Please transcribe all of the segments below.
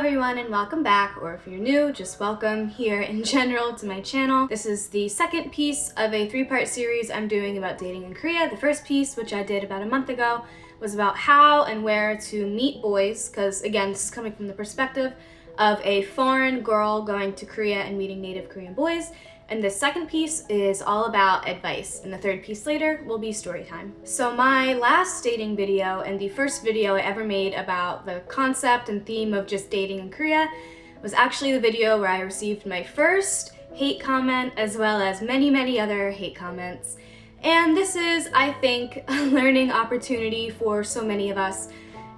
everyone and welcome back, or if you're new, just welcome here in general to my channel. This is the second piece of a three-part series I'm doing about dating in Korea. The first piece, which I did about a month ago, was about how and where to meet boys, because again, this is coming from the perspective of a foreign girl going to Korea and meeting native Korean boys. And the second piece is all about advice, and the third piece later will be story time. So my last dating video and the first video I ever made about the concept and theme of just dating in Korea was actually the video where I received my first hate comment as well as many other hate comments. And this is, I think, a learning opportunity for so many of us.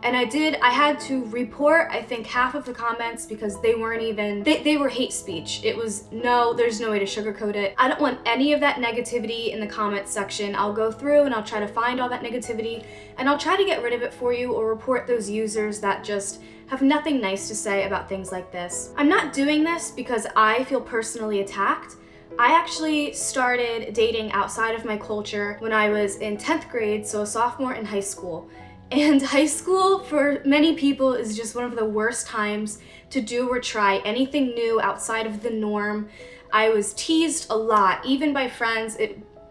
And I had to report, I think, half of the comments because they weren't even, they were hate speech. It was there's no way to sugarcoat it. I don't want any of that negativity in the comments section. I'll go through and I'll try to find all that negativity and I'll try to get rid of it for you or report those users that just have nothing nice to say about things like this. I'm not doing this because I feel personally attacked. I actually started dating outside of my culture when I was in 10th grade, so a sophomore in high school. And high school, for many people, is just one of the worst times to do or try anything new outside of the norm. I was teased a lot, even by friends.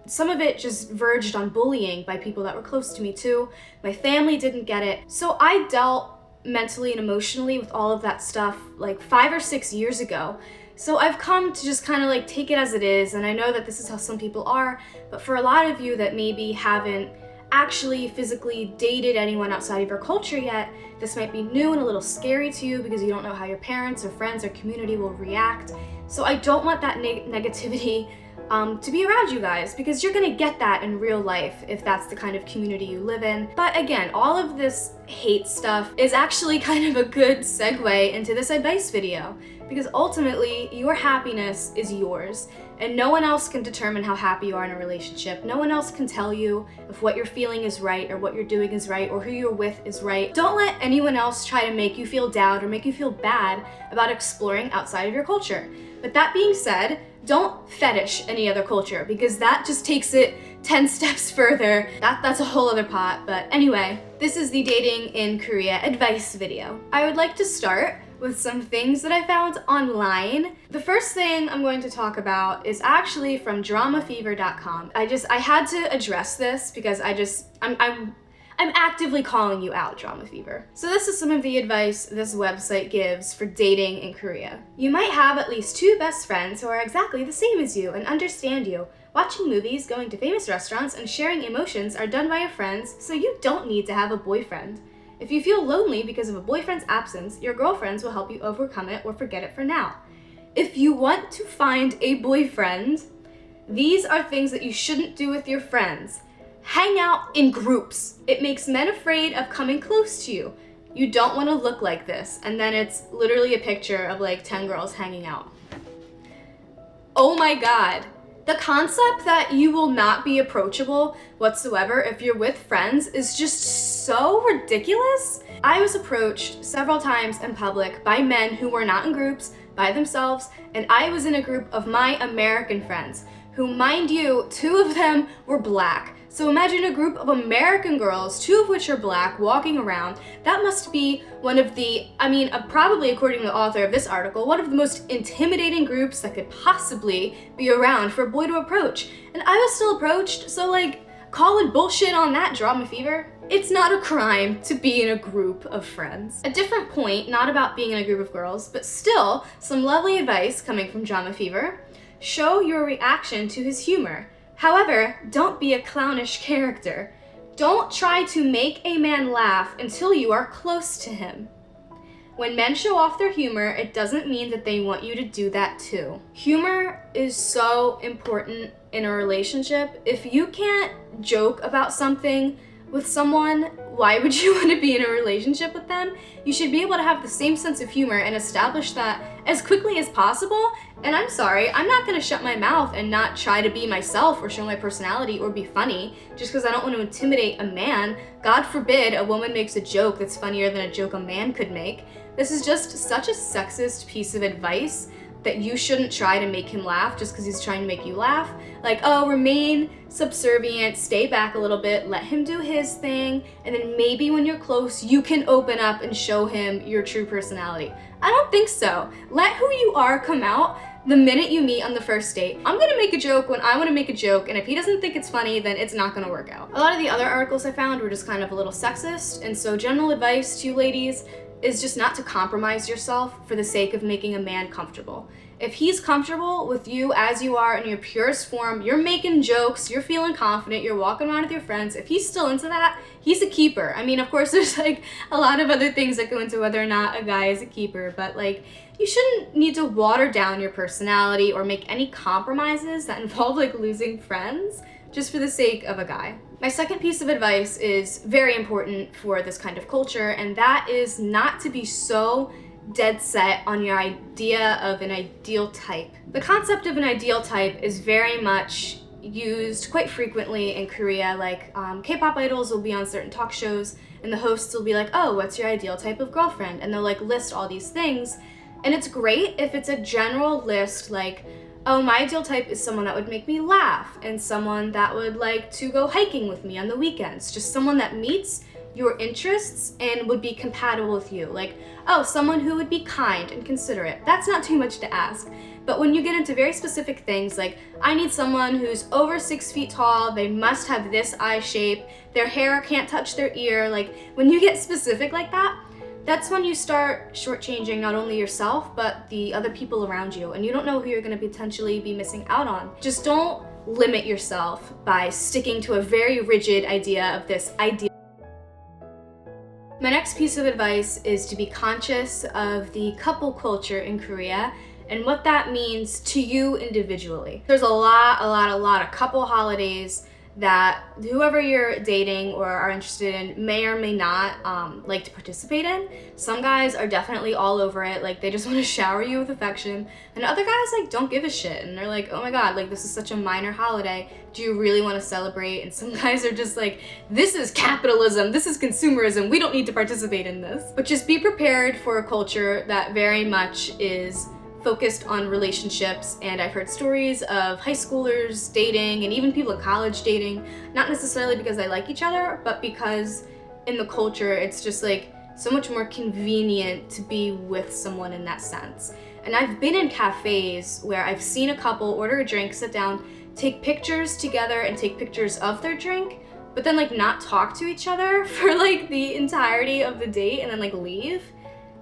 Some of it just verged on bullying by people that were close to me too. My family didn't get it. So I dealt mentally and emotionally with all of that stuff like 5 or 6 years ago. So I've come to just kind of like take it as it is, and I know that this is how some people are, but for a lot of you that maybe haven't actually physically dated anyone outside of your culture yet, this might be new and a little scary to you because you don't know how your parents or friends or community will react. So I don't want that negativity to be around you guys, because you're gonna get that in real life if that's the kind of community you live in. But again, all of this hate stuff is actually kind of a good segue into this advice video, because ultimately your happiness is yours and no one else can determine how happy you are in a relationship. No one else can tell you if what you're feeling is right or what you're doing is right or who you're with is right. Don't let anyone else try to make you feel down or make you feel bad about exploring outside of your culture. But that being said, don't fetish any other culture, because that just takes it 10 steps further. That's a whole other pot. But anyway, this is the dating in Korea advice video. I would like to start with some things that I found online. The first thing I'm going to talk about is actually from dramafever.com. I had to address this because I'm actively calling you out, Drama Fever. So this is some of the advice this website gives for dating in Korea. You might have at least 2 best friends who are exactly the same as you and understand you. Watching movies, going to famous restaurants, and sharing emotions are done by your friends, so you don't need to have a boyfriend. If you feel lonely because of a boyfriend's absence, your girlfriends will help you overcome it or forget it for now. If you want to find a boyfriend, these are things that you shouldn't do with your friends. Hang out in groups. It makes men afraid of coming close to you. You don't want to look like this. And then it's literally a picture of like 10 girls hanging out. Oh my God. The concept that you will not be approachable whatsoever if you're with friends is just so ridiculous. I was approached several times in public by men who were not in groups, by themselves, and I was in a group of my American friends, who, mind you, 2 of them were black. So imagine a group of American girls, 2 of which are black, walking around. That must be one of the, probably according to the author of this article, one of the most intimidating groups that could possibly be around for a boy to approach. And I was still approached, so like, call it bullshit on that, Drama Fever. It's not a crime to be in a group of friends. A different point, not about being in a group of girls, but still some lovely advice coming from Drama Fever. Show your reaction to his humor. However, don't be a clownish character. Don't try to make a man laugh until you are close to him. When men show off their humor, it doesn't mean that they want you to do that too. Humor is so important in a relationship. If you can't joke about something with someone, why would you want to be in a relationship with them? You should be able to have the same sense of humor and establish that as quickly as possible. And I'm sorry, I'm not gonna shut my mouth and not try to be myself or show my personality or be funny just because I don't want to intimidate a man. God forbid a woman makes a joke that's funnier than a joke a man could make. This is just such a sexist piece of advice that you shouldn't try to make him laugh just because he's trying to make you laugh. Like, oh, remain subservient, stay back a little bit, let him do his thing, and then maybe when you're close, you can open up and show him your true personality. I don't think so. Let who you are come out the minute you meet on the first date. I'm gonna make a joke when I wanna make a joke, and if he doesn't think it's funny, then it's not gonna work out. A lot of the other articles I found were just kind of a little sexist, and so general advice to you ladies is just not to compromise yourself for the sake of making a man comfortable. If he's comfortable with you as you are in your purest form, you're making jokes, you're feeling confident, you're walking around with your friends, if he's still into that, he's a keeper. I mean, of course, there's like a lot of other things that go into whether or not a guy is a keeper, but like, you shouldn't need to water down your personality or make any compromises that involve like losing friends just for the sake of a guy. My second piece of advice is very important for this kind of culture, and that is not to be so dead set on your idea of an ideal type. The concept of an ideal type is very much used quite frequently in Korea. Like K-pop idols will be on certain talk shows and the hosts will be like, oh, what's your ideal type of girlfriend? And they'll like list all these things. And it's great if it's a general list like, oh, my ideal type is someone that would make me laugh and someone that would like to go hiking with me on the weekends. Just someone that meets your interests and would be compatible with you. Like, oh, someone who would be kind and considerate. That's not too much to ask. But when you get into very specific things like, I need someone who's over 6 feet tall, they must have this eye shape, their hair can't touch their ear, like when you get specific like that, that's when you start shortchanging not only yourself, but the other people around you, and you don't know who you're gonna potentially be missing out on. Just don't limit yourself by sticking to a very rigid idea of this ideal. My next piece of advice is to be conscious of the couple culture in Korea and what that means to you individually. There's a lot of couple holidays that whoever you're dating or are interested in may or may not like to participate in. Some guys are definitely all over it, like they just want to shower you with affection, and other guys like don't give a shit and they're like, oh my god, like this is such a minor holiday, do you really want to celebrate? And some guys are just like, this is capitalism, this is consumerism, we don't need to participate in this. But just be prepared for a culture that very much is focused on relationships, and I've heard stories of high schoolers dating and even people in college dating, not necessarily because they like each other, but because in the culture it's just like so much more convenient to be with someone in that sense. And I've been in cafes where I've seen a couple order a drink, sit down, take pictures together and take pictures of their drink, but then like not talk to each other for like the entirety of the date and then like leave.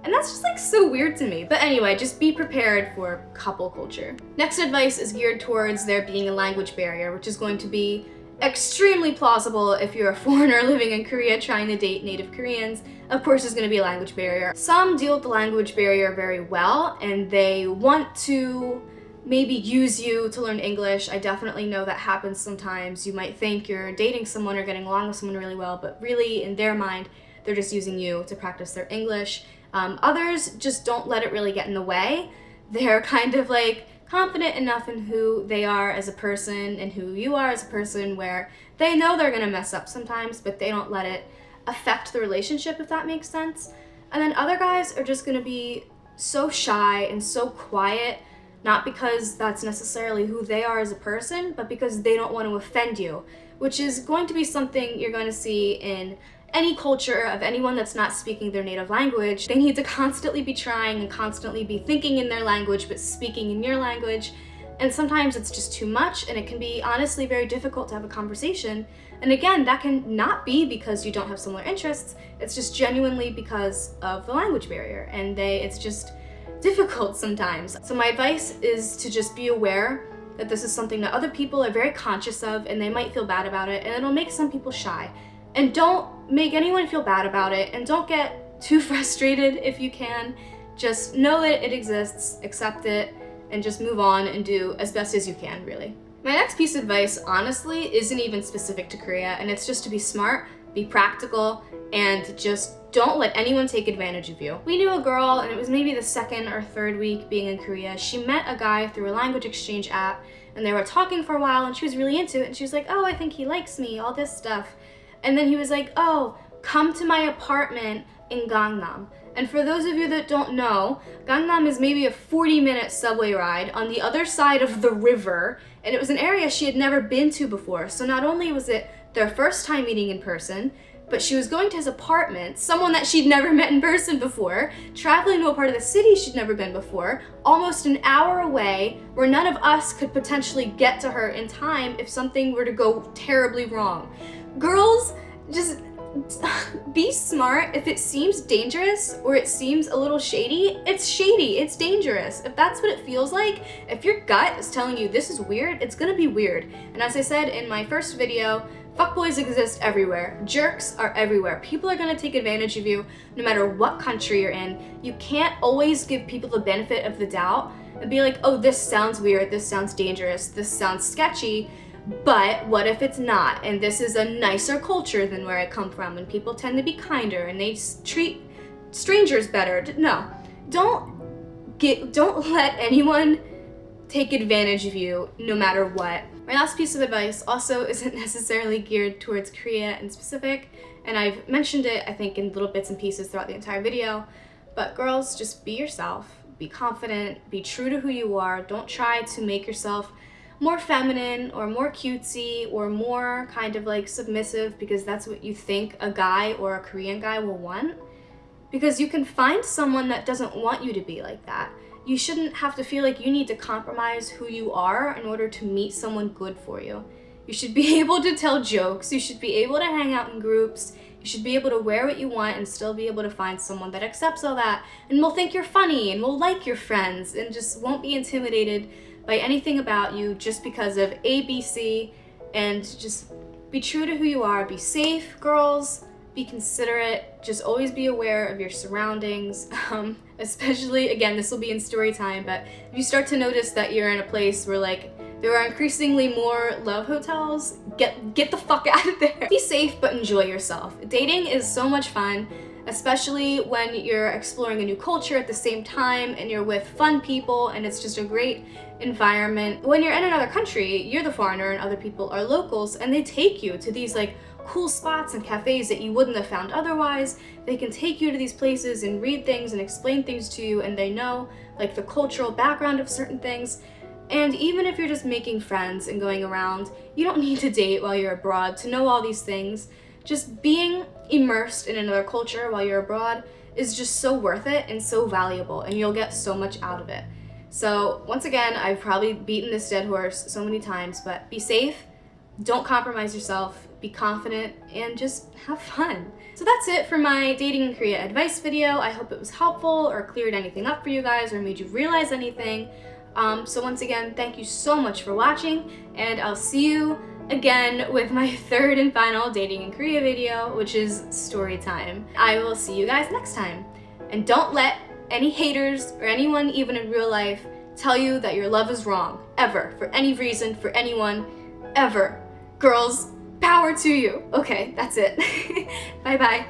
And that's just like so weird to me. But anyway, just be prepared for couple culture. Next advice is geared towards there being a language barrier, which is going to be extremely plausible if you're a foreigner living in Korea trying to date native Koreans. Of course, there's going to be a language barrier. Some deal with the language barrier very well, and they want to maybe use you to learn English. I definitely know that happens sometimes. You might think you're dating someone or getting along with someone really well, but really in their mind, they're just using you to practice their English. Others just don't let it really get in the way. They're kind of like confident enough in who they are as a person and who you are as a person where they know they're gonna mess up sometimes, but they don't let it affect the relationship, if that makes sense. And then other guys are just gonna be so shy and so quiet, not because that's necessarily who they are as a person, but because they don't want to offend you, which is going to be something you're going to see in any culture of anyone that's not speaking their native language. They need to constantly be trying and constantly be thinking in their language but speaking in your language, and sometimes it's just too much and it can be honestly very difficult to have a conversation. And again, that can not be because you don't have similar interests, it's just genuinely because of the language barrier, and it's just difficult sometimes. So my advice is to just be aware that this is something that other people are very conscious of and they might feel bad about it, and it'll make some people shy. And don't make anyone feel bad about it, and don't get too frustrated if you can. Just know that it exists, accept it, and just move on and do as best as you can, really. My next piece of advice, honestly, isn't even specific to Korea, and it's just to be smart, be practical, and just don't let anyone take advantage of you. We knew a girl, and it was maybe the second or third week being in Korea. She met a guy through a language exchange app, and they were talking for a while, and she was really into it, and she was like, oh, I think he likes me, all this stuff. And then he was like, oh, come to my apartment in Gangnam. And for those of you that don't know, Gangnam is maybe a 40-minute subway ride on the other side of the river, and it was an area she had never been to before. So not only was it their first time meeting in person, but she was going to his apartment, someone that she'd never met in person before, traveling to a part of the city she'd never been before, almost an hour away, where none of us could potentially get to her in time if something were to go terribly wrong. Girls, just be smart. If it seems dangerous or it seems a little shady, it's dangerous. If that's what it feels like, if your gut is telling you this is weird, it's gonna be weird. And as I said in my first video, fuckboys exist everywhere. Jerks are everywhere. People are gonna take advantage of you no matter what country you're in. You can't always give people the benefit of the doubt and be like, oh, this sounds weird, this sounds dangerous, this sounds sketchy, but what if it's not? And this is a nicer culture than where I come from, and people tend to be kinder and they treat strangers better. No, don't let anyone take advantage of you no matter what. My last piece of advice also isn't necessarily geared towards Korea in specific, and I've mentioned it, I think, in little bits and pieces throughout the entire video, but girls, just be yourself, be confident, be true to who you are. Don't try to make yourself more feminine or more cutesy or more kind of like submissive because that's what you think a guy or a Korean guy will want, because you can find someone that doesn't want you to be like that. You shouldn't have to feel like you need to compromise who you are in order to meet someone good for you. You should be able to tell jokes, you should be able to hang out in groups, you should be able to wear what you want and still be able to find someone that accepts all that and will think you're funny and will like your friends and just won't be intimidated by anything about you just because of ABC. And just be true to who you are. Be safe, girls. Be considerate. Just always be aware of your surroundings. Especially, again, this will be in story time, but if you start to notice that you're in a place where like there are increasingly more love hotels, get the fuck out of there. Be safe, but enjoy yourself. Dating is so much fun, especially when you're exploring a new culture at the same time and you're with fun people and it's just a great environment. When you're in another country, you're the foreigner and other people are locals, and they take you to these like cool spots and cafes that you wouldn't have found otherwise. They can take you to these places and read things and explain things to you, and they know like the cultural background of certain things. And even if you're just making friends and going around, you don't need to date while you're abroad to know all these things. Just being immersed in another culture while you're abroad is just so worth it and so valuable, and you'll get so much out of it. So once again, I've probably beaten this dead horse so many times, but be safe, don't compromise yourself, be confident, and just have fun. So that's it for my dating in Korea advice video. I hope it was helpful or cleared anything up for you guys or made you realize anything. So once again, thank you so much for watching, and I'll see you again with my third and final dating in Korea video, which is story time. I will see you guys next time. And don't let any haters or anyone even in real life tell you that your love is wrong, ever, for any reason, for anyone, ever. Girls, power to you. Okay, that's it. Bye bye.